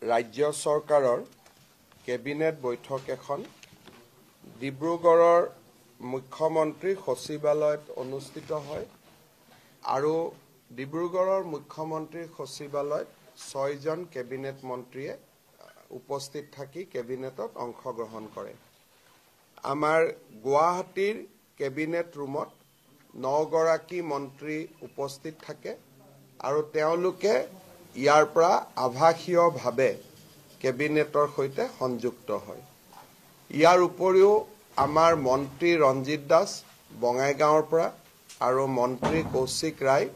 ৰাজ্য চৰকাৰৰ কেবিনেট বৈঠক এখন ডিব্ৰুগড়ৰ মুখ্যমন্ত্ৰী সচিবালয়ত অনুষ্ঠিত হয় আৰু ডিব্ৰুগড়ৰ মুখ্যমন্ত্ৰী সচিবালয়ত 6 জন কেবিনেট মন্ত্ৰীয়ে উপস্থিত থাকি কেবিনেটত অংশগ্ৰহণ কৰে। আমাৰ গুৱাহাটীৰ কেবিনেট ৰুমত 9 গৰাকী মন্ত্ৰী উপস্থিত থাকে আৰু তেওঁলোকে ইয়াৰ পৰা আভাসীয়ভাৱে কেবিনেটৰ সৈতে সংযুক্ত হয়। ইয়াৰ উপৰিও আমাৰ মন্ত্ৰী ৰঞ্জিত দাস বঙাইগাঁৱৰ পৰা আৰু মন্ত্ৰী কৌশিক ৰায়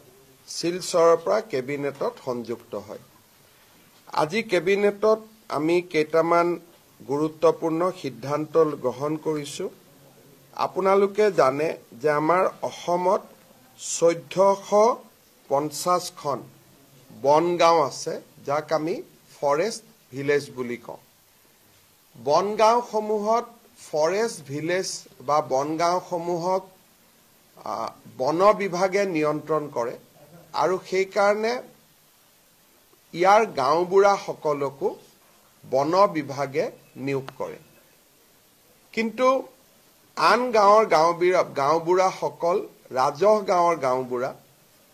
শিলচৰৰ পৰা কেবিনেটত সংযুক্ত হয়। আজি কেবিনেটত আমি কেইটামান গুৰুত্বপূৰ্ণ সিদ্ধান্ত গ্ৰহণ কৰিছো। আপোনালোকে জানে যে আমাৰ অসমত 1450খন বনগাঁও আছে, যাক আমি ফৰেষ্ট ভিলেজ বুলি কওঁ। বনগাঁওসমূহত ফৰেষ্ট ভিলেজ বা বনগাঁওসমূহক বন বিভাগে নিয়ন্ত্ৰণ কৰে আৰু সেইকাৰণে ইয়াৰ গাঁওবুঢ়াসকলকো বন বিভাগে নিয়োগ কৰে। কিন্তু আন গাঁৱৰ গাঁওবুঢ়াসকল ৰাজহ গাঁৱৰ গাঁওবুঢ়া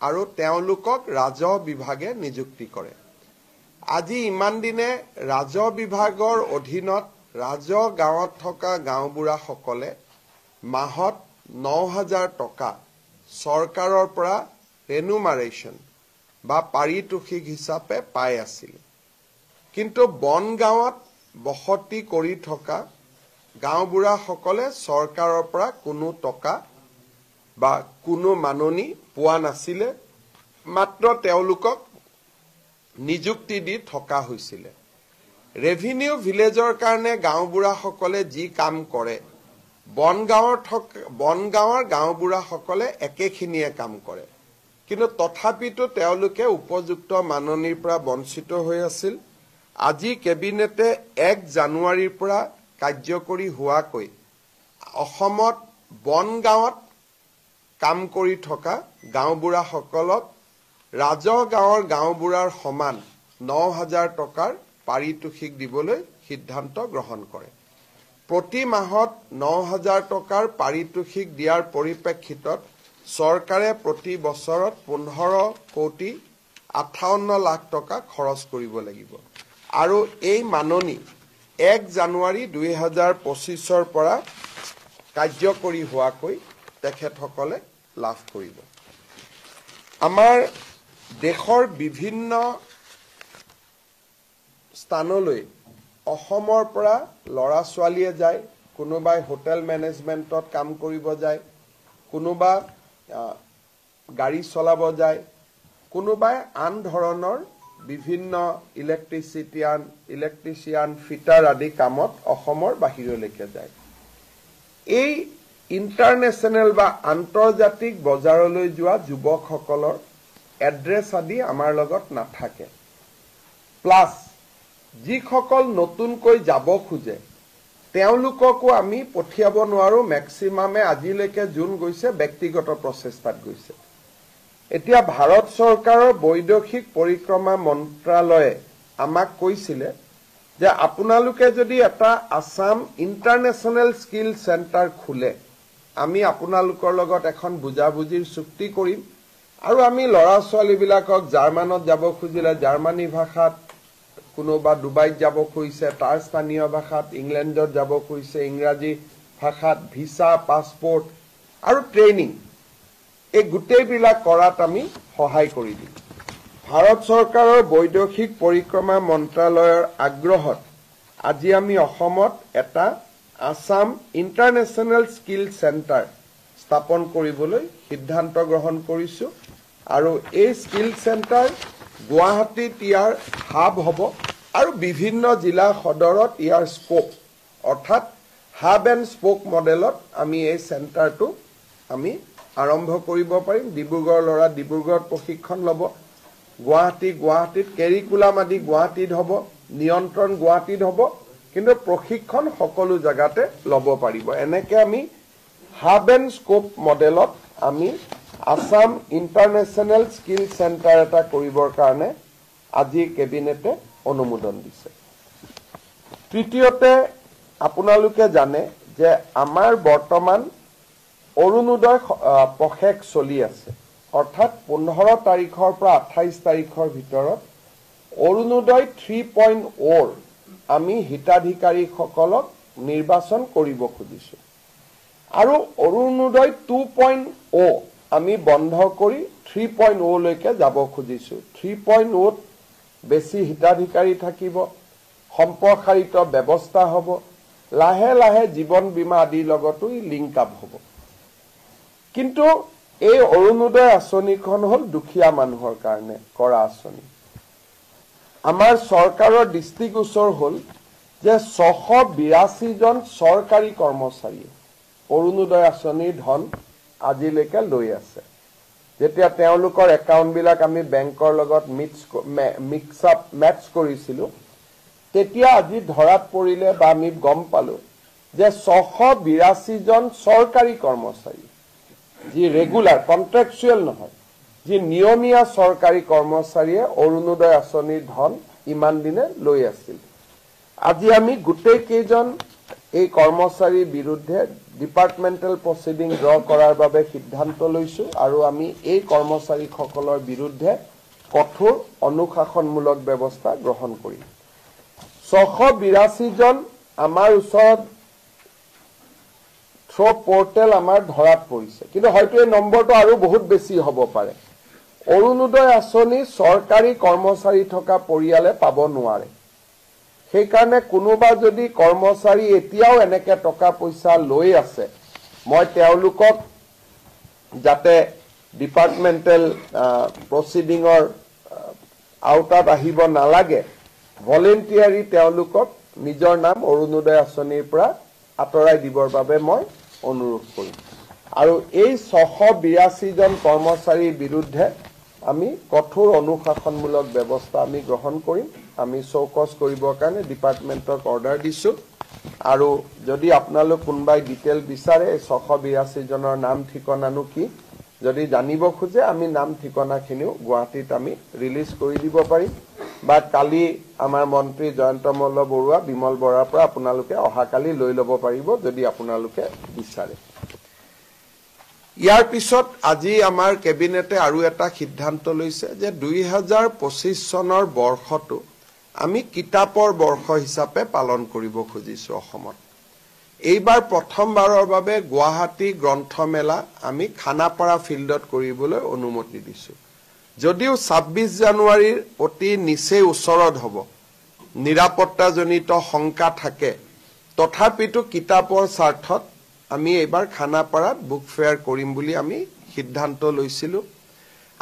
আৰু তেওঁলোকক ৰাজহ বিভাগে নিযুক্তি কৰে। আজি ইমান দিনে ৰাজহ বিভাগৰ অধীনত ৰাজহ গাঁৱত থকা গাঁওবুঢ়াসকলে মাহত 9,000 টকা চৰকাৰৰ পৰা ৰেনুমাৰেশ্যন বা পাৰিতোষিক হিচাপে পাই আছিল। কিন্তু বনগাঁৱত বসতি কৰি থকা গাঁওবুঢ়াসকলে চৰকাৰৰ পৰা কোনো টকা বা কোনো মাননি পোৱা নাছিলে, মাত্ৰ তেওঁলোকক নিযুক্তি দি থকা হৈছিল। ৰেভিনিউ ভিলেজৰ কাৰণে গাঁওবুঢ়াসকলে যি কাম কৰে বনগাঁৱৰ গাঁওবুঢ়াসকলে একেখিনিয়ে কাম কৰে, কিন্তু তথাপিতো তেওঁলোকে উপযুক্ত মাননিৰ পৰা বঞ্চিত হৈ আছিল। আজি কেবিনেটে 1 জানুৱাৰীৰ পৰা কাৰ্যকৰী হোৱাকৈ অসমত বনগাঁৱত কাম কৰি থকা গাঁওবুঢ়াসকলক ৰাজহ গাঁৱৰ গাঁওবুঢ়াৰ সমান 9,000 টকাৰ পাৰিতোষিক দিবলৈ সিদ্ধান্ত গ্ৰহণ কৰে। প্ৰতি মাহত 9,000 টকাৰ পাৰিতোষিক দিয়াৰ পৰিপ্ৰেক্ষিতত চৰকাৰে প্ৰতি বছৰত 15,58 লাখ টকা খৰচ কৰিব লাগিব আৰু এই মাননি 1 জানুৱাৰী 2025ৰ পৰা কাৰ্যকৰী হোৱাকৈ তেখেতসকলে লাভ কৰিব। আমাৰ দেশৰ বিভিন্ন স্থানলৈ অসমৰ পৰা ল'ৰা ছোৱালীয়ে যায়, কোনোবাই হোটেল মেনেজমেণ্টত কাম কৰিব যায়, কোনোবা গাড়ী চলাব যায়, কোনোবাই আন ধৰণৰ বিভিন্ন ইলেক্ট্ৰিচিয়ান ফিটাৰ আদি কামত অসমৰ বাহিৰলৈকে যায়। এই ইণ্টাৰনেশ্যনেল বা আন্তৰ্জাতিক বজাৰলৈ যোৱা যুৱকসকলৰ এড্ৰেছ আদি আমাৰ লগত নাথাকে। প্লাছ যিসকল নতুনকৈ যাব খোজে তেওঁলোককো আমি পঠিয়াব নোৱাৰো। মেক্সিমামে আজিলৈকে যোন গৈছে ব্যক্তিগত প্ৰচেষ্টাত গৈছে। এতিয়া ভাৰত চৰকাৰৰ বৈদেশিক পৰিক্ৰমা মন্ত্ৰালয়ে আমাক কৈছিলে যে আপোনালোকে যদি এটা আসাম ইণ্টাৰনেশ্যনেল স্কিল চেণ্টাৰ খোলে, আমি আপোনালোকৰ লগত এখন বুজাবুজিৰ চুক্তি কৰিম আৰু আমি ল'ৰা ছোৱালীবিলাকক জাৰ্মানত যাব খুজিলে জাৰ্মানী ভাষাত, কোনোবা ডুবাইত যাব খুজিছে তাৰ স্থানীয় ভাষাত, ইংলেণ্ডত যাব খুজিছে ইংৰাজী ভাষাত, ভিছা, পাছপোৰ্ট আৰু ট্ৰেইনিং এই গোটেইবিলাক কৰাত আমি সহায় কৰি দিম। ভাৰত চৰকাৰৰ বৈদেশিক পৰিক্ৰমা মন্ত্ৰালয়ৰ আগ্ৰহত আজি আমি অসমত এটা আসাম ইণ্টাৰনেশ্যনেল স্কিল চেণ্টাৰ স্থাপন কৰিবলৈ সিদ্ধান্ত গ্ৰহণ কৰিছো আৰু এই স্কিল চেণ্টাৰ গুৱাহাটীত ইয়াৰ হাব হ'ব আৰু বিভিন্ন জিলা সদৰত ইয়াৰ স্কোপ অৰ্থাৎ হাব এণ্ড স্পোক মডেলত আমি এই চেণ্টাৰটো আমি আৰম্ভ কৰিব পাৰিম। ডিব্ৰুগড়ৰ ল'ৰা ডিব্ৰুগড়ত প্ৰশিক্ষণ ল'ব, গুৱাহাটীত কেৰিকুলাম আদি গুৱাহাটীত হ'ব, নিয়ন্ত্ৰণ গুৱাহাটীত হ'ব, কিন্তু প্ৰশিক্ষণ সকলো জায়গাতে ল'ব পাৰিব। এনেকৈ আমি হাব এণ্ড স্কোপ মডেলত আমি আসাম ইণ্টাৰনেশ্যনেল স্কিল চেণ্টাৰ এটা কৰিবৰ কাৰণে আজি কেবিনেটে অনুমোদন দিছে। তৃতীয়তে আপোনালোকে জানে যে আমাৰ বৰ্তমান অৰুণোদয় পষেক চলি আছে, অৰ্থাৎ 15 তাৰিখৰ পৰা 28 তাৰিখৰ ভিতৰত অৰুণোদয় 3.0 আমি হিতাধিকাৰীসকলক নিৰ্বাচন কৰিব খুজিছো আৰু অৰুণোদয় 2.0 আমি বন্ধ কৰি 3.0 লৈকে যাব খুজিছো। 3.0 বেছি হিতাধিকাৰী থাকিব, সম্প্ৰসাৰিত ব্যৱস্থা হ'ব, লাহে লাহে জীৱন বীমা আদিৰ লগতো লিংক আপ হ'ব। কিন্তু এই অৰুণোদয় আঁচনিখন হ'ল দুখীয়া মানুহৰ কাৰণে কৰা আঁচনি। আমাৰ চৰকাৰৰ দৃষ্টিগোচৰ হ'ল যে 682 জন চৰকাৰী কৰ্মচাৰীয়ে অৰুণোদয় আঁচনিৰ ধন আজিলৈকে লৈ আছে। যেতিয়া তেওঁলোকৰ একাউণ্টবিলাক আমি বেংকৰ লগত মেটচ কৰিছিলোঁ, তেতিয়া আজি ধৰাত পৰিলে বা আমি গম পালো যে 682 জন চৰকাৰী কৰ্মচাৰী, যি ৰেগুলাৰ কন্ট্ৰেকচুৱেল নহয়, যি নিয়মীয়া চৰকাৰী কৰ্মচাৰীয়ে অৰুণোদয় আঁচনিৰ ধন ইমান দিনে লৈ আছিল। আজি আমি গোটেই কেইজন এই কৰ্মচাৰীৰ বিৰুদ্ধে ডিপাৰ্টমেণ্টেল প্ৰচিডিং ড্ৰ কৰাৰ বাবে সিদ্ধান্ত লৈছো আৰু আমি এই কৰ্মচাৰীসকলৰ বিৰুদ্ধে কঠোৰ অনুশাসনমূলক ব্যৱস্থা গ্ৰহণ কৰিম। 682 জন আমাৰ ওচৰত থ্ৰ পৰ্টেল আমাৰ ধৰাত পৰিছে, কিন্তু হয়তো এই নম্বৰটো আৰু বহুত বেছি হ'ব পাৰে। অৰুণোদয় আঁচনি চৰকাৰী কৰ্মচাৰী থকা পৰিয়ালে পাব নোৱাৰে। সেইকাৰণে কোনোবা যদি কৰ্মচাৰী এতিয়াও এনেকে টকা পইচা লৈ আছে, মই তেওঁলোকক যাতে ডিপাৰ্টমেণ্টেল প্ৰচিডিঙৰ আওতাত আহিব নালাগে, ভলেণ্টিয়াৰী তেওঁলোকক নিজৰ নাম অৰুণোদয় আঁচনিৰ পৰা আঁতৰাই দিবৰ বাবে মই অনুৰোধ কৰিম। আৰু এই 682 জন কৰ্মচাৰীৰ বিৰুদ্ধে আমি কঠোৰ অনুশাসনমূলক ব্যৱস্থা আমি গ্ৰহণ কৰিম। আমি চৌকছ কৰিবৰ কাৰণে ডিপাৰ্টমেণ্টক অৰ্ডাৰ দিছো আৰু যদি আপোনালোক কোনোবাই ডিটেইল বিচাৰে 682 জনৰ নাম ঠিকনানো কি যদি জানিব খোজে, আমি নাম ঠিকনাখিনিও গুৱাহাটীত আমি ৰিলিজ কৰি দিব পাৰিম, বা কালি আমাৰ মন্ত্ৰী জয়ন্ত মল্ল বৰুৱা, বিমল বৰাৰ পৰা আপোনালোকে অহাকালি লৈ ল'ব পাৰিব যদি আপোনালোকে বিচাৰে। ইয়াৰ পিছত আজি আমাৰ কেবিনেটে আৰু এটা সিদ্ধান্ত লৈছে যে 2025 চনৰ বৰ্ষটো আমি কিতাপৰ বৰ্ষ হিচাপে পালন কৰিব খুজিছো অসমত। এইবাৰ প্ৰথমবাৰৰ বাবে গুৱাহাটী গ্ৰন্থমেলা আমি খানাপাৰা ফিল্ডত কৰিবলৈ অনুমতি দিছো। যদিও 26 জানুৱাৰীৰ অতি নিচেই ওচৰত হ'ব, নিৰাপত্তাজনিত শংকা থাকে, তথাপিতো কিতাপৰ স্বাৰ্থত আমি এইবাৰ খানাপাৰাত বুক ফেয়াৰ কৰিম বুলি আমি সিদ্ধান্ত লৈছিলো।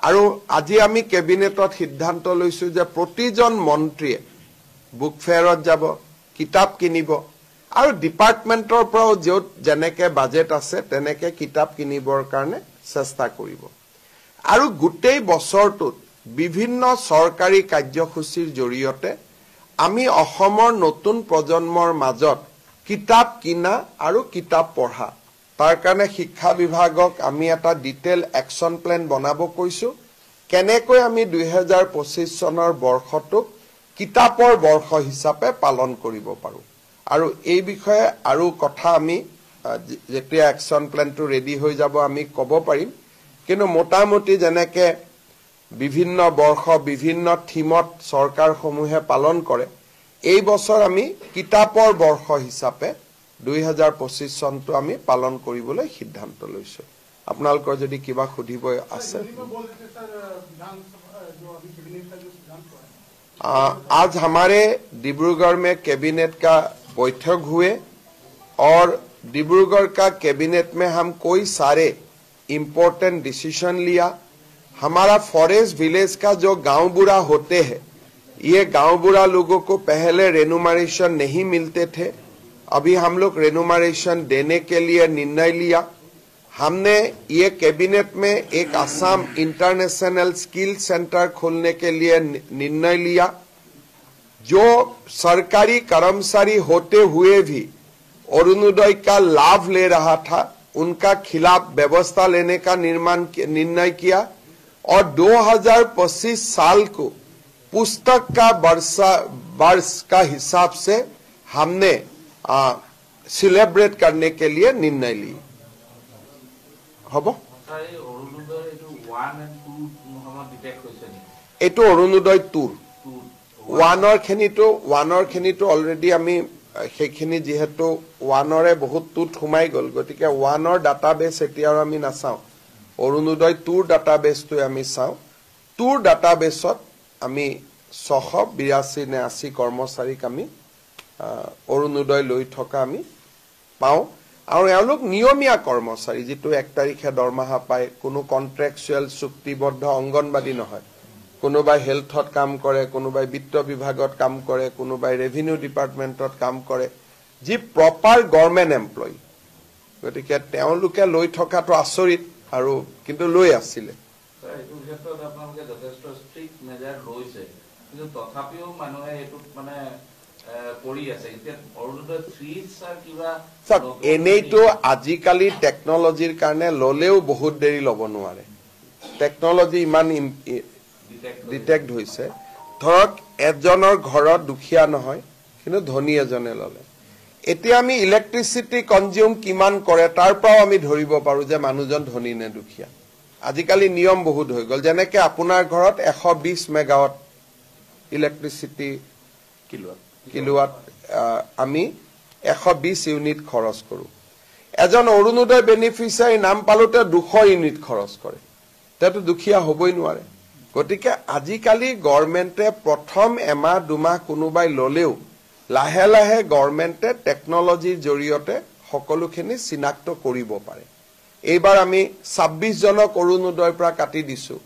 আৰু আজি আমি কেবিনেটত সিদ্ধান্ত লৈছো যে প্ৰতিজন মন্ত্ৰীয়ে বুক ফেয়াৰত যাব, কিতাপ কিনিব আৰু ডিপাৰ্টমেণ্টৰ পৰাও য'ত যেনেকে বাজেট আছে তেনেকে কিতাপ কিনিবৰ কাৰণে চেষ্টা কৰিব। আৰু গোটেই বছৰটোত বিভিন্ন চৰকাৰী কাৰ্যসূচীৰ জৰিয়তে আমি অসমৰ নতুন প্ৰজন্মৰ মাজত কিতাপ কিনা আৰু কিতাপ পঢ়া, তাৰ কাৰণে শিক্ষা বিভাগক আমি এটা ডিটেইল একশ্যন প্লেন বনাব কৈছো, কেনেকৈ আমি 2025 চনৰ বৰ্ষটোক কিতাপৰ বৰ্ষ হিচাপে পালন কৰিব পাৰো। আৰু এই বিষয়ে আৰু কথা আমি যেতিয়া একশ্যন প্লেনটো ৰেডি হৈ যাব আমি ক'ব পাৰিম, কিন্তু মোটামুটি যেনেকে বিভিন্ন বৰ্ষ বিভিন্ন থিমত চৰকাৰসমূহে পালন কৰে, এই বছৰ আমি কিতাপৰ বৰ্ষ হিচাপে 2025 চনটো আমি পালন কৰিবলৈ সিদ্ধান্ত লৈছো। আপোনালোকৰ যদি কিবা সুধিব আছে। आज हमारे डिब्रूगढ़ में कैबिनेट का बैठक हुए और डिब्रूगढ़ का कैबिनेट में हम कोई सारे इम्पोर्टेंट डिसीजन लिया। हमारा फॉरेस्ट विलेज का जो गांव बूढ़ा होते हैं, ये गांव बूढ़ा लोगों को पहले रेनुमरेशन नहीं मिलते थे, अभी हम लोग रेनुमरेशन देने के लिए निर्णय लिया। हमने ये कैबिनेट में एक असम इंटरनेशनल स्किल सेंटर खोलने के लिए निर्णय लिया। जो सरकारी कर्मचारी होते हुए भी अरुणोदय का लाभ ले रहा था, उनका खिलाफ व्यवस्था लेने का निर्णय किया और 2025 साल को पुस्तक का वर्ष का हिसाब से हमने सेलिब्रेट करने के लिए निर्णय ली हब एटो अरुणोदय टूर वानर खेनितो अलरेडी आमी সেইখিনি যেহেতু ওয়ানৰে বহুত টুত সোমাই গল গতিকে ওয়ানৰ ডাটাবেস এতিয়া আমি নাচাও অৰুণোদয় টুৰ ডাটাবেসটো আমি চাও টুৰ ডাটাবেসত আমি 682 নে 80 কৰ্মচাৰীক আমি অৰুণোদয় লৈ থকা আমি পাও আৰু এওঁলোক নিয়মীয়া কৰ্মচাৰী যেটো 1 তাৰিখে দৰমহা পায় কোনো কন্ট্ৰাকচুৱেল চুক্তিবদ্ধ অংগনবাদী নহয় কোনোবাই হেলথত কাম কৰে কোনোবাই বিত্ত বিভাগত কাম কৰে কোনোবাই ৰেভিনিউ ডিপাৰ্টমেন্টত কাম কৰে যি প্ৰপাৰ গভৰ্ণমেন্ট এমপ্লয়ী গতিকে তেওঁলোকে লৈ থকাটো আচৰিত আৰু কিন্তু লৈ আছিল এইটো ক্ষেত্ৰত আপোনালোকে যথেষ্ট ষ্ট্ৰিক্ট মেজাৰ লৈছে কিন্তু তথাপিও মানুহে এটো মানে কৰি আছে এতিয়া অৰুণোদয় 3 স্যাৰ কিবা এনেইটো আজিকালি টেকনলজিৰ কাৰণে ললেও বহুত দেৰি লব নোৱাৰে টেকনলজি ইমান ডিটেক্ট হৈছে ধৰক এজনৰ ঘৰত দুখীয়া নহয় কিন্তু ধনী এজনে ললে এতিয়া আমি ইলেক্ট্ৰিসিটি কনজিউম কিমান কৰে তাৰ পৰাও আমি ধৰিব পাৰো যে মানুহজন ধনী নে দুখীয়া আজিকালি নিয়ম বহুত হৈ গল যেনেকৈ আপোনাৰ ঘৰত 120 মেগাৱাট ইলেক্ট্ৰিসিটি কিলোৱাট আমি 120 ইউনিট খৰচ কৰো এজন অৰুণোদয় বেনিফিচিয়াৰী নাম পালোতে 200 ইউনিট খৰচ কৰে তেটো দুখীয়া হবই নোৱাৰে গতিকে আজিকালি গভৰ্ণমেন্টে প্ৰথম এমাহ দুমাহ কোনোবাই ললেও লাহে লাহে গভৰ্ণমেন্টে টেকনলজিৰ জৰিয়তে সকলোখিনি চিনাক্ত কৰিব পাৰে এইবাৰ আমি 26 জনক অৰুণোদয়ৰ পৰা কাটি দিছো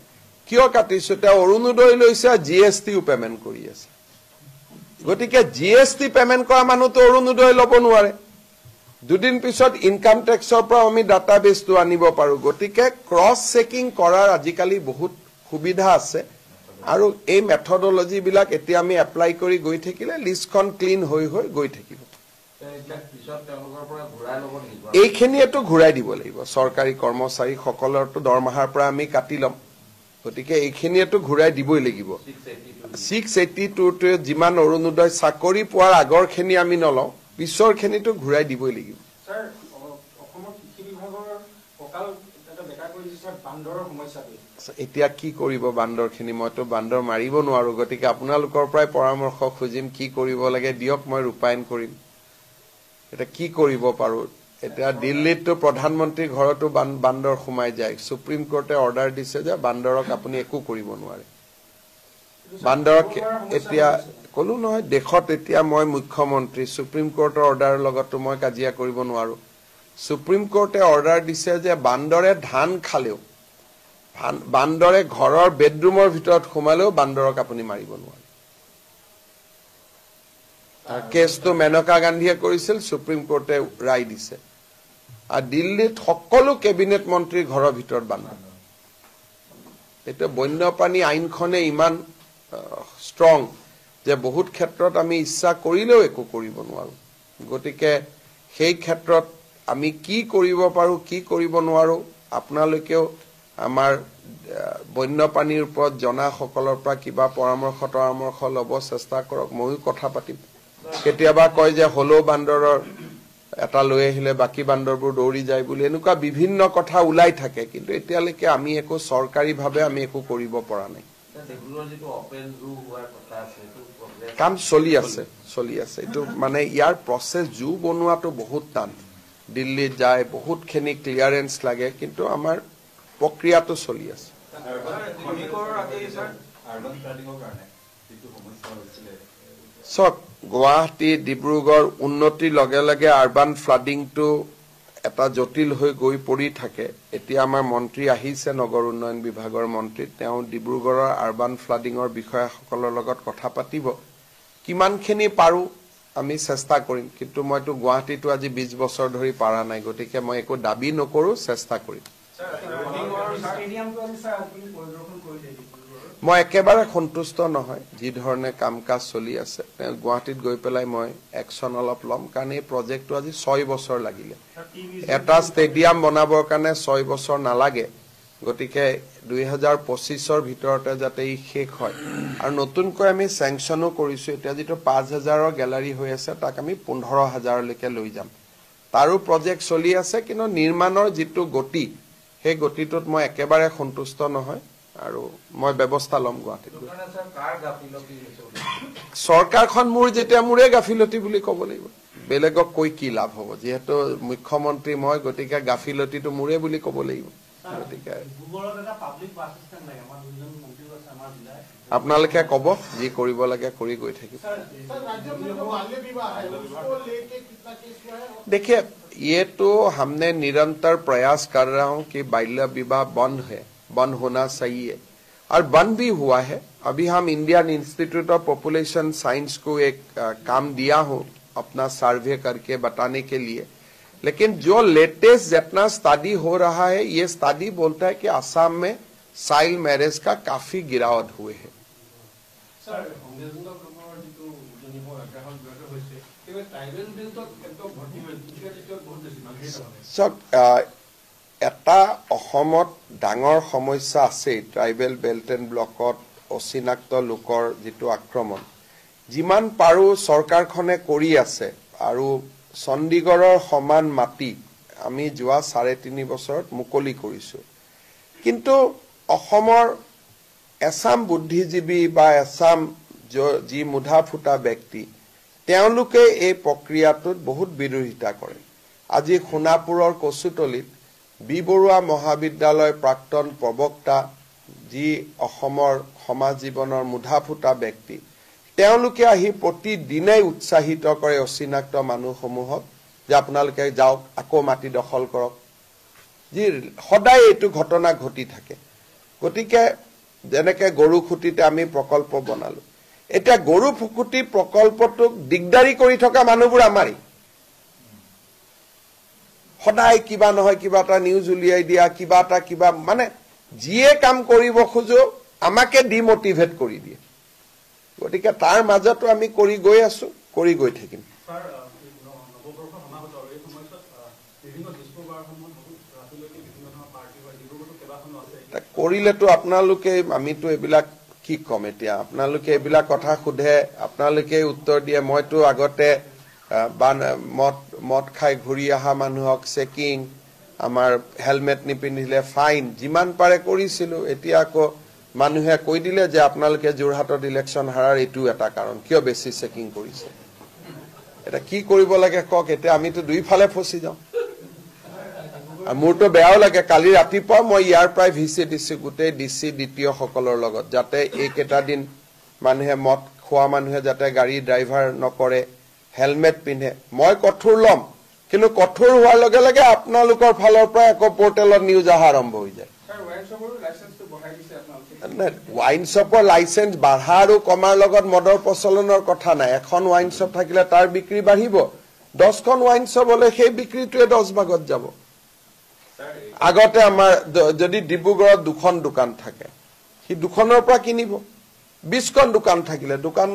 কিয় কাটিছো তে অৰুণোদয় লৈছে জিএসটিও পেমেন্ট কৰি আছে গতিকে জিএসটি পেমেন্ট কৰা মানুহটো অৰুণোদয় লব নোৱাৰে দুদিন পিছত ইনকাম টেক্সৰ পৰা আমি ডাটাবেসটো আনিব পাৰো গতিকে ক্ৰস চেকিং কৰাৰ আজিকালি বহুত সুবিধা আছে আৰু এই মেথডলজি বিলাক এতিয়া আমি এপ্লাই কৰি গৈ থাকিলে লিষ্টখন ক্লিন হৈ গৈ থাকিব এইখিনিয়েটো ঘূৰাই দিব লাগিব চৰকাৰী কৰ্মচাৰী সকলৰটো দৰমহাৰ পৰা আমি কাটি লম গতিকে এইখিনিয়েটো ঘূৰাই দিবই লাগিব 682 টো যিমান অৰুণোদয় চাকৰি পোৱাৰ আগৰ খিনি আমি নলও পিছৰ খিনিটো ঘূৰাই দিবই লাগিব স্যাৰ অসমৰ কৃষি বিভাগৰ ককাল এটা বেকা কৰি দিছে বান্দৰৰ সমস্যাটো এতিয়া কি কৰিব বান্দৰখিনি মইতো বান্দৰ মাৰিব নোৱাৰো গতিকে আপোনালোকৰ পৰাই পৰামৰ্শ খুজিম কি কৰিব লাগে দিয়ক মই ৰূপায়ণ কৰিম এটা কি কৰিব পাৰো এটা দিল্লীতো প্ৰধানমন্ত্ৰী ঘৰতো বান্দৰ সোমাই যায় সুপ্ৰিম কোৰ্টে অৰ্ডাৰ দিছে যে বান্দৰক আপুনি একো কৰিব নোৱাৰে বান্দৰক এতিয়া কলো নহয় দেখত এতিয়া মই মুখ্যমন্ত্ৰী সুপ্ৰিম কোৰ্টৰ অৰ্ডাৰৰ লগতো মই কাজিয়া কৰিব নোৱাৰো সুপ্ৰিম কোৰ্টে অৰ্ডাৰ দিছে যে বান্দৰে ধান খালেও বান্দৰে ঘৰৰ বেডৰুমৰ ভিতৰত সোমালেও বান্দৰক আপুনি মাৰিব নোৱাৰে কেছটো মেনকা গান্ধীয়ে কৰিছিল সুপ্ৰিম কোৰ্টে ৰায় দিছে আৰু দিল্লীত সকলো কেবিনেট মন্ত্ৰীৰ ঘৰৰ ভিতৰত বান্দৰ এটা বন্যপ্ৰাণী আইনখনে ইমান ষ্ট্ৰং যে বহুত ক্ষেত্ৰত আমি ইচ্ছা কৰিলেও একো কৰিব নোৱাৰো গতিকে সেই ক্ষেত্ৰত আমি কি কৰিব পাৰো কি কৰিব নোৱাৰো আপোনালোকেও আমাৰ বন্যপ্ৰাণীৰ ওপৰত জনা সকলৰ পৰা কিবা পৰামৰ্শ লব চেষ্টা কৰক মইও কথা পাতিম কেতিয়াবা কয় যে হলো বান্দৰৰ এটা লৈ আহিলে বাকি বান্দৰবোৰ দৌৰি যায় বুলি এনেকুৱা বিভিন্ন কথা ওলাই থাকে কিন্তু এতিয়ালৈকে আমি একো চৰকাৰীভাৱে আমি একো কৰিব পৰা নাই কাম চলি আছে এটো মানে ইয়াৰ প্ৰসেস জু বনোৱাটো বহুত টান দিল্লী যায় বহুত খেনি ক্লিয়াৰেন্স লাগে কিন্তু আমাৰ প্ৰক্ৰিয়াটো চলি আছে সক গুৱাহাটী ডিব্ৰুগড় উন্নতিৰ লগে লগে আৰবান ফ্লাডিংটো এটা জটিল হৈ গৈ পৰি থাকে এতিয়া আমাৰ মন্ত্ৰী আহিছে নগৰ উন্নয়ন বিভাগৰ মন্ত্ৰী তেওঁ ডিব্ৰুগড়ৰ আৰবান ফ্লাডিংৰ বিষয়সকলৰ লগত কথা পাতিব কিমানখিনি পাৰো আমি চেষ্টা কৰিম কিন্তু মইতো গুৱাহাটীটো আজি 20 বছৰ ধৰি পাৰা নাই গতিকে মই একো দাবী নকৰো চেষ্টা কৰিম মই একেবাৰে সন্তুষ্ট নহয় যি ধৰণে কামকাজ চলি আছে গুৱাহাটীত গৈ পেলাই মই একচন অলপ লম কাৰণ এই প্ৰজেক্টটো আজি 6 বছৰ লাগিলে এটা ষ্টেডিয়াম বনাবৰ কাৰণে 6 বছৰ নালাগে গতিকে 2025ৰ ভিতৰতে যাতে ই শেষ হয় আৰু নতুনকৈ আমি স্যাংচনো কৰিছো এতিয়া যেটো 5000ৰ গ্যালাৰী হৈ আছে তাক আমি 15000 লৈকে লৈ যাম তাৰো প্ৰজেক্ট চলি আছে কিন্তু নিৰ্মাণৰ যেটো গতি সেই গতিটোত মই একেবাৰে সন্তুষ্ট নহয় আৰু মই ব্যৱস্থা লম গুৱাহাটীত চৰকাৰখন মোৰ যেতিয়া মোৰে গাফিলতি বুলি ক'ব লাগিব বেলেগক কৈ কি লাভ হ'ব যেহেতু মুখ্যমন্ত্ৰী মই গতিকে গাফিলতিটো মোৰে বুলি ক'ব লাগিব গতিকে আপোনালোকে ক'ব যি কৰিব লাগে কৰি গৈ থাকিব देखिए ये तो हमने निरंतर प्रयास कर रहा हूं कि बाल्य विवाह बंद होना सही है और बंद भी हुआ है अभी हम Indian institute of population science को एक काम दिया हूं अपना सर्वे करके बताने के लिए लेकिन जो लेटेस्ट जितना स्टडी हो रहा है ये स्टडी बोलता है कि असम में चाइल्ड मैरिज का काफी गिरावट हुए है এটা অসমত ডাঙৰ সমস্যা আছে ট্ৰাইবেল বেল্ট এণ্ড ব্লকত অচিনাক্ত লোকৰ যেটো আক্ৰমণ যিমান পাৰো চৰকাৰখনে কৰি আছে আৰু চণ্ডীগড়ৰ সমান মাটি আমি যোৱা 3.5 বছৰত মুকলি কৰিছো কিন্তু অসমৰ এছাম বুদ্ধিজীৱী বা এছাম যি মুধা ফুটা ব্যক্তি তেওঁলোকে এই প্ৰক্ৰিয়াটোত বহুত বিৰোধিতা কৰে আজি খুনাপুৰৰ কচুতলিত বি বৰুৱা মহাবিদ্যালয় প্ৰাক্তন প্ৰবক্তা যি অসমৰ সমাজ জীৱনৰ মুধা ফুটা ব্যক্তি তেওঁলোকে আহি প্ৰতিদিনে উৎসাহিত কৰে অচিনাক্ত মানুহসমূহক যে আপোনালোকে যাওক আকৌ মাটি দখল কৰক যি সদায় এইটো ঘটনা ঘটি থাকে গতিকে যেনেকৈ গৰুখুটিতে আমি প্ৰকল্প বনালো এটা গৰু ফুকুটি প্ৰকল্পটোক দিগদাৰি কৰি থকা মানুহবোৰ আমাৰি সদায় কিবা নহয় কিবা এটা নিউজ উলিয়াই দিয়া কিবা মানে যিয়ে কাম কৰিব খোজো আমাকে ডিমোটিভেট কৰি দিয়ে গতিকে তাৰ মাজতো আমি কৰি গৈ আছো কৰি গৈ থাকিম কৰিলেতো আপোনালোকে আমিতো এবিলাক কি কম এতিয়া আপোনালোকে এবিলাক কথা খুধে আপোনালোকে উত্তৰ দিয়ে মইতো আগতে মদ খাই ঘূৰি আহা মানুহক চেকিং আমাৰ হেলমেট নিপিন্ধিলে ফাইন যিমান পাৰে কৰিছিলো এতিয়া আকৌ মানুহে কৈ দিলে যে আপোনালোকে যোৰহাটত ইলেকশন হাৰাৰ এটো এটা কাৰণ কিয় বেছি চেকিং কৰিছে এটা কি কৰিব লাগে কক এতিয়া আমিতো দুইফালে ফসি যাওঁ মোৰতো বেয়াও লাগে কালি ৰাতিপুৱা মই ইয়াৰ প্ৰায় ভিচি দিছি গুটে ডিসি দ্বিতীয় সকলৰ লগত যাতে এইকেটা দিন মানুহে মদ খোৱা মানুহে যাতে গাড়ী ড্ৰাইভাৰ নকৰে হেলমেট পিন্ধে মই কঠোৰ লম কিন্তু কঠোৰ হোৱাৰ লগে লগে আপোনালোকৰ ফালৰ পৰা এক পোৰ্টেলত নিউজ আৰম্ভ হৈ যায় ওয়াইন শপৰ লাইসেন্স বাঢ়া আৰু কমাৰ লগত মদৰ প্ৰচলনৰ কথা নাই এখন ওয়াইন শপ থাকিলে তাৰ বিক্ৰী বাঢ়িব 10খন ওয়াইন শপ হলে সেই বিক্ৰীটোৱে 10 ভাগত যাব আগতে আমাৰ যদি ডিব্ৰুগড়ত দুখন দোকান থাকে সি দুখনৰ পৰা কিনিব 20খন দোকান থাকিলে দোকান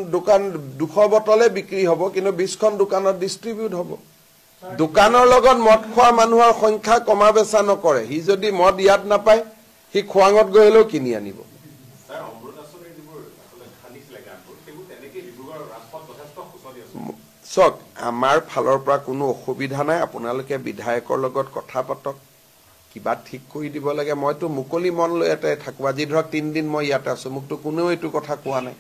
200 বটলে বিক্ৰী হ'ব কিন্তু 20খন দোকানত ডিস্ট্ৰিবিউট হ'ব দোকানৰ লগত মদ খোৱা মানুহৰ সংখ্যা কমা বেচা নকৰে হি যদি মদ ইয়াত নাপায় হি খোৱাঙত গইলেও কিনি আনিব সক আমাৰ ফালৰ পৰা কোনো অসুবিধা নাই আপোনালোকে বিধায়কৰ লগত কথা পাতক কিবা ঠিক কৰি দিব লাগে মইতো মুকলি মন লৈ এটা থাকো আজি ধৰক 3 দিন মই ইয়াতে আছো মুকটো কোনেও এটো কথা কোৱা নাই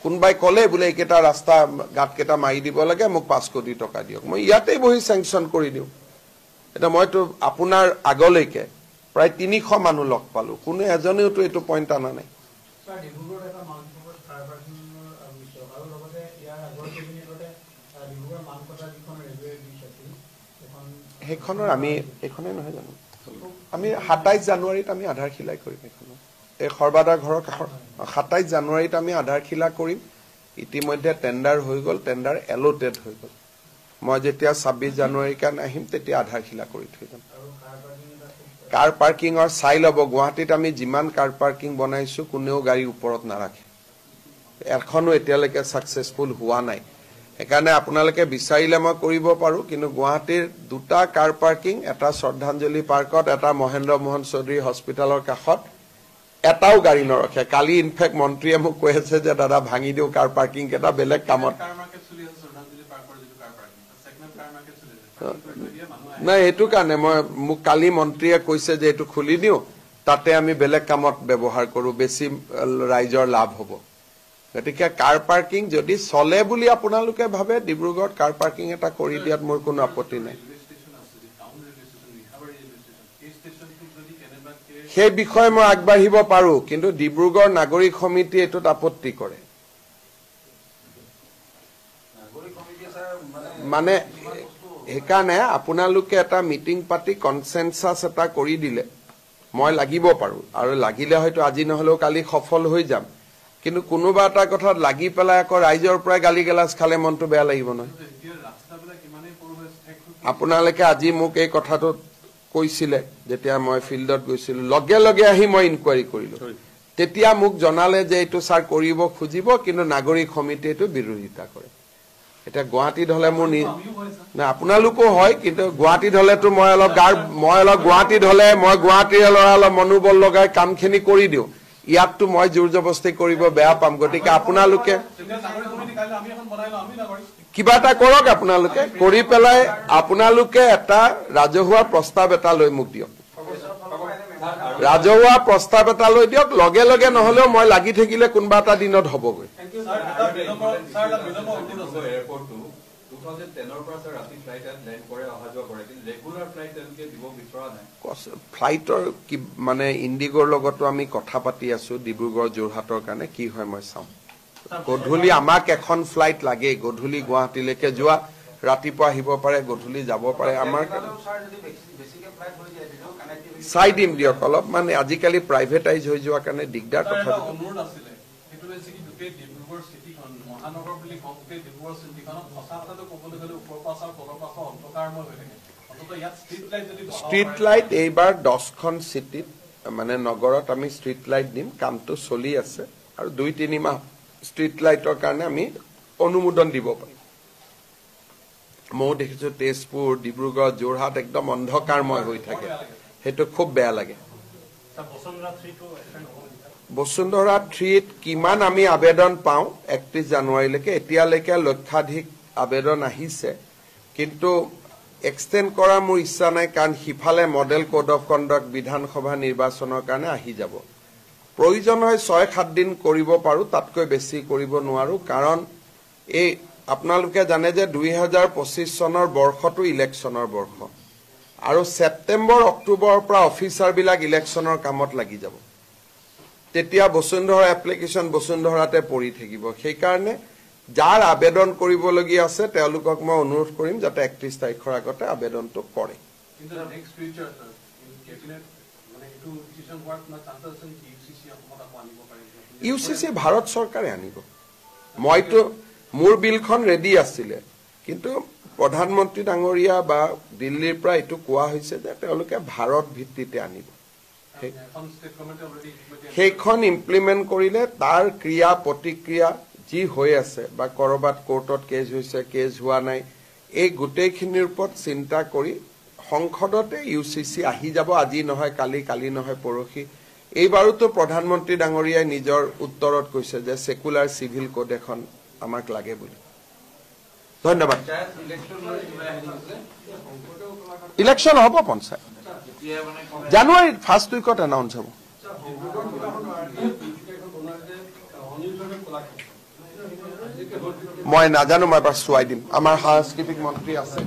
কোনবাই কলে বুলে একেটা ৰাস্তা গাত কেটা মাৰি দিব লাগে মোক 5 কোটি টকা দিয়ক মই ইয়াতে বহি স্যাংচন কৰি দিও এটা মইতো আপোনাৰ আগলৈকে প্ৰায় 300 মানুহ লগ পালো কোনো এজনেও তো এটো পইণ্ট আনা নাই স্যার ডিব্ৰুগড় এটা মাল্টিপাৰ্পাস কাৰবাৰৰ বিষয় আৰু লগতে ইয়াৰ আগৰ কেবিনেটতে ডিব্ৰুগড় মানকটা যিখন ৰেলৱে ব্ৰিজ আছিল সেইখনৰ আমি এখনে নহয় জানো আমি 27 জানুৱাৰীত আমি আধাৰখিলা কৰিম এখন এই খৰবাদা ঘৰৰ কাষৰ 27 জানুৱাৰীত আমি আধাৰখিলা কৰিম ইতিমধ্যে টেন্ডাৰ হৈ গল টেন্ডাৰ এলোটেড হৈ গল মই যেতিয়া 26 জানুৱাৰী কান আহিম তেতিয়া আধাৰখিলা কৰি থৈ যাম কাৰ পাৰ্কিংৰ চাই লব গুৱাহাটীত আমি যিমান কাৰ পাৰ্কিং বনাইছো কোনেও গাড়ী ওপৰত নাৰাখে এখনো এতিয়ালৈকে সাকসেসফুল হোৱা নাই সেইকাৰণে আপোনালোকে বিচাৰিলে মই কৰিব পাৰো, কিন্তু গুৱাহাটীৰ দুটা কাৰ পাৰ্কিং, এটা শ্ৰদ্ধাঞ্জলি পাৰ্কত, এটা মহেন্দ্ৰ মোহন চৌধুৰী হস্পিটেলৰ কাষত, এটাও গাড়ী নৰখে। কালি ইনফেক্ট মন্ত্ৰীয়ে মোক কৈ আছে যে দাদা ভাঙি দিওঁ কাৰ পাৰ্কিং কেইটা বেলেগ কামত। নাই, এইটো কাৰণে মোক কালি মন্ত্ৰীয়ে কৈছে যে এইটো খুলি দিওঁ, তাতে আমি বেলেগ কামত ব্যৱহাৰ কৰো, বেছি ৰাইজৰ লাভ হ'ব। গতিকে কাৰ পাৰ্কিং যদি চলে বুলি আপোনালোকে ভাবে, ডিব্ৰুগড়ত কাৰ পাৰ্কিং এটা কৰি দিয়াত মোৰ কোনো আপত্তি নাই। সেই বিষয়ে মই আগবাঢ়িব পাৰো, কিন্তু ডিব্ৰুগড় নাগৰিক সমিতি এইটোত আপত্তি কৰে। মানে সেইকাৰণে আপোনালোকে এটা মিটিং পাতি কনচেনচাছ এটা কৰি দিলে মই লাগিব পাৰো, আৰু লাগিলে হয়তো আজি নহলেও কালি সফল হৈ যাম। কিন্তু কোনোবা এটা কথাত লাগি পেলাই আকৌ ৰাইজৰ পৰাই গালি গালাজ খালে মনটো বেয়া লাগিব নহয়। আপোনালোকে আজি মোক এই কথাটো কৈছিলে, যেতিয়া মই ফিল্ডত গৈছিলো, লগে লগে আহি মই ইনকুৱাৰী কৰিলো। তেতিয়া মোক জনালে যে এইটো ছাৰ কৰিব খুজিব, কিন্তু নাগৰিক সমিতিয়ে এইটো বিৰোধিতা কৰে। এতিয়া গুৱাহাটীত হলে মোৰ না, আপোনালোকো হয়, কিন্তু গুৱাহাটীত হলেতো মই অলপ গুৱাহাটীত হলে মই গুৱাহাটীৰ ল'ৰা অলপ মনোবল লগাই কামখিনি কৰি দিওঁ। ইয়াততো মই জোৰ জবস্তি কৰিব বেয়া পাম। গতিকে আপোনালোকে কিবা এটা কৰক, আপোনালোকে কৰি পেলাই আপোনালোকে এটা ৰাজহুৱা প্ৰস্তাৱ এটা লৈ মোক দিয়ক, ৰাজহুৱা প্ৰস্তাৱ এটা লৈ দিয়ক। লগে লগে নহলেও মই লাগি থাকিলে কোনোবা এটা দিনত হ'বগৈ। ফ্লাইটৰ মানে ইণ্ডিগোৰ লগতো আমি কথা পাতি আছো, ডিব্ৰুগড় যোৰহাটৰ কাৰণে কি হয় মই চাম। গধূলি আমাক এখন ফ্লাইট লাগে, গধূলি গুৱাহাটীলৈকে যোৱা, ৰাতিপুৱা আহিব পাৰে, গধূলি যাব পাৰে। আমাৰ চাই দিম দিয়ক, অলপ মানে আজিকালি প্ৰাইভেটাইজ হৈ যোৱা কাৰণে দিগদাৰ। কথা ষ্ট্ৰীট লাইট এইবাৰ 10খন চিটিত মানে নগৰত আমি ষ্ট্ৰীট লাইট দিম, কামটো চলি আছে, আৰু 2-3 মাহ ষ্ট্ৰীট লাইটৰ কাৰণে আমি অনুমোদন দিব পাৰিম। ময়ো দেখিছো তেজপুৰ, ডিব্ৰুগড়, যোৰহাট একদম অন্ধকাৰময় হৈ থাকে, সেইটো খুব বেয়া লাগে। বসুন্ধৰা 3ত কিমান আমি আবেদন পাওঁ 31 জানুৱাৰীলৈকে, এতিয়ালৈকে লক্ষাধিক আবেদন আহিছে, কিন্তু এক্সটেণ্ড কৰা মোৰ ইচ্ছা নাই, কাৰণ সিফালে মডেল কোড অফ কণ্ডাক্ট বিধানসভা নিৰ্বাচনৰ কাৰণে আহি যাব। প্ৰয়োজন হয় 6-7 দিন কৰিব পাৰো, তাতকৈ বেছি কৰিব নোৱাৰো। কাৰণ এই আপোনালোকে জানে যে 2025 চনৰ বৰ্ষটো ইলেকশ্যনৰ বৰ্ষ, আৰু ছেপ্টেম্বৰ অক্টোবৰৰ পৰা অফিচাৰবিলাক ইলেকশ্যনৰ কামত লাগি যাব। তেতিয়া বসুন্ধৰা এপ্লিকেশ্যন বসুন্ধৰাতে পৰি থাকিব। সেইকাৰণে যাৰ আবেদন কৰিবলগীয়া আছে তেওঁলোকক মই অনুৰোধ কৰিম যাতে 31 তাৰিখৰ আগতে আবেদনটো কৰে। ইউচিচি ভাৰত চৰকাৰে আনিব। মইতো মোৰ বিলখন ৰেডি আছিলে, কিন্তু প্ৰধানমন্ত্ৰী ডাঙৰীয়া বা দিল্লীৰ পৰা এইটো কোৱা হৈছে যে তেওঁলোকে ভাৰত ভিত্তিতে আনিব। সেইখন ইমপ্লিমেণ্ট কৰিলে তাৰ ক্ৰিয়া প্ৰতিক্ৰিয়া যি হৈ আছে, বা কৰবাত কোৰ্টত কেছ হৈছে, কেছ হোৱা নাই, এই গোটেইখিনিৰ ওপৰত চিন্তা কৰি সংসদতে ইউচিচি আহি যাব। আজি নহয় কালি, কালি নহয় পৰহি। এইবাৰোতো প্ৰধানমন্ত্ৰী ডাঙৰীয়াই নিজৰ উত্তৰত কৈছে যে সেকুলাৰ চিভিল কোড এখন আমাক লাগে বুলি। ধন্যবাদ। ইলেকশ্যন হ'ব পঞ্চায়ত জানুৱাৰীত ফাৰ্ষ্ট উইকত এনাউন্স হ'ব। মই নাজানো, মই এবাৰ চোৱাই দিম। আমাৰ সাংস্কৃতিক মন্ত্ৰী আছে।